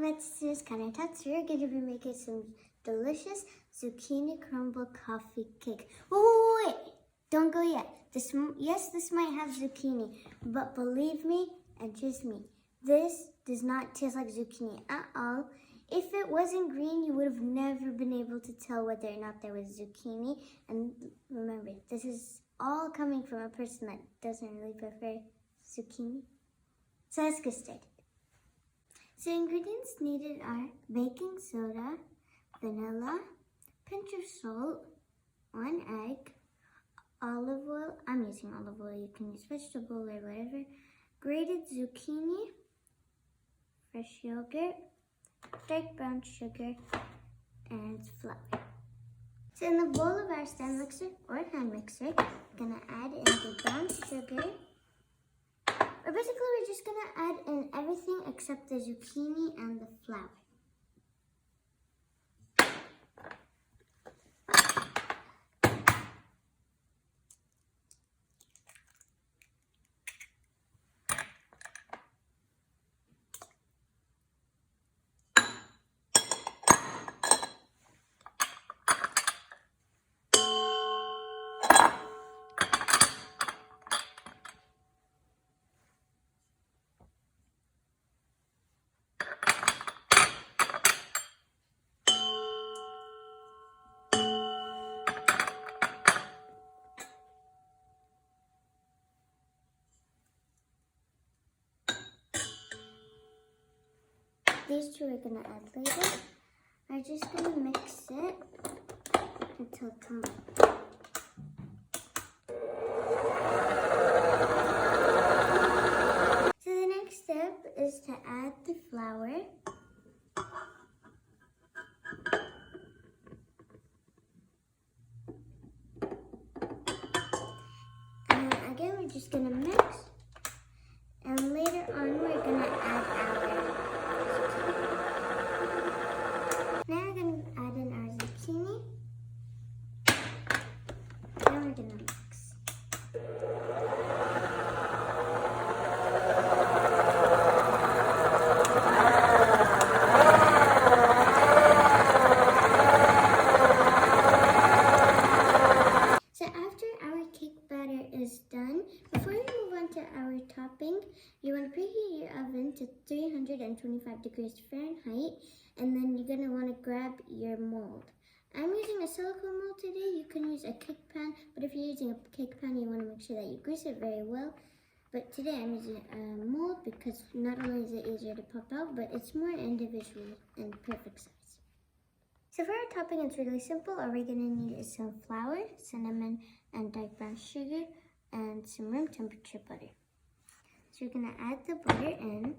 it's Sue's countertops. We're going to be making some delicious zucchini crumble coffee cake. Wait! Don't go yet. This might have zucchini, but believe me and trust me, this does not taste like zucchini at all. If it wasn't green, you would have never been able to tell whether or not there was zucchini. And remember, this is all coming from a person that doesn't really prefer zucchini. So let's get started. So ingredients needed are baking soda, vanilla, pinch of salt, 1 egg, olive oil. I'm using olive oil. You can use vegetable or whatever. Grated zucchini, fresh yogurt, dark brown sugar, and flour. So in the bowl of our stand mixer or hand mixer, we're gonna add in the brown sugar. Or basically, we're just gonna add in everything except the zucchini and the flour. These two we're gonna add later. I'm just gonna mix it until it comes up. So the next step is to add the flour. And then again, we're just gonna mix. And later on, we're gonna add our Now we're going to add in our zucchini. Then we're going to mix. So after our cake batter is done, before we move on to our topping, you want to preheat your oven to 325 degrees Fahrenheit. And then you're going to want to grab your mold. I'm using a silicone mold today. You can use a cake pan, but if you're using a cake pan, you want to make sure that you grease it very well. But today I'm using a mold because not only is it easier to pop out, but it's more individual and perfect size. So for our topping, it's really simple. All we're going to need is some flour, cinnamon, and dark brown sugar, and some room temperature butter. So you're going to add the butter in.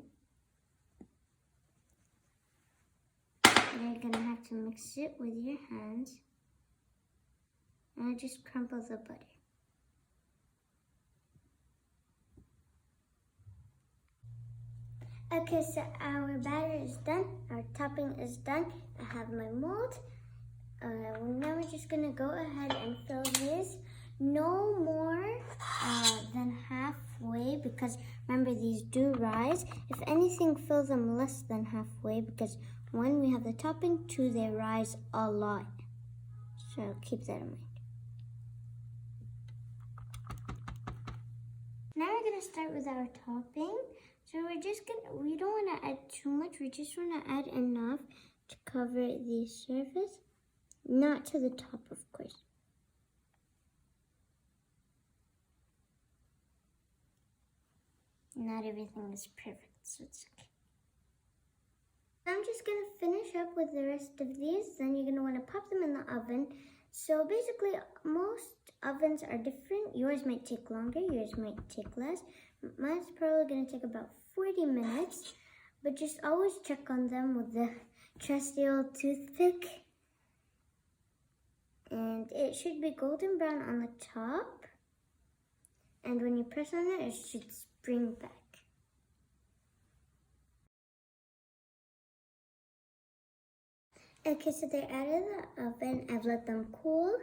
You're going to have to mix it with your hands. And just crumble the butter. Okay, so our batter is done. Our topping is done. I have my mold. Now we're just going to go ahead and fill these. No more than halfway, because remember, these do rise. If anything, fill them less than halfway, because 1, we have the topping, 2, they rise a lot. So keep that in mind. Now we're gonna start with our topping. So we don't wanna add too much, we just wanna add enough to cover the surface, not to the top, of course. Not everything is perfect, so it's okay. I'm just going to finish up with the rest of these. Then you're going to want to pop them in the oven. So basically, most ovens are different. Yours might take longer. Yours might take less. Mine's probably going to take about 40 minutes. But just always check on them with the trusty old toothpick. And it should be golden brown on the top. And when you press on it, it should spring back. Okay, so they're out of the oven. I've let them cool.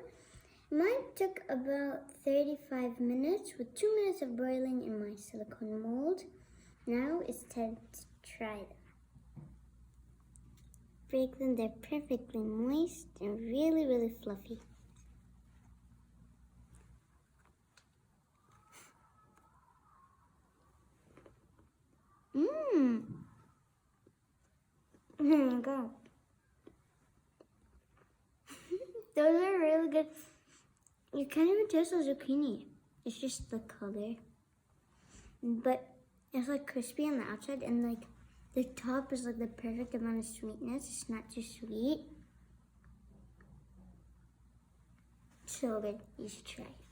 Mine took about 35 minutes with 2 minutes of boiling in my silicone mold. Now it's time to try them. break them. They're perfectly moist and really, really fluffy. Mmm. Oh my god. Those are really good. You can't even taste the zucchini. It's just the color. But it's like crispy on the outside and like the top is like the perfect amount of sweetness. It's not too sweet. So good. You should try it.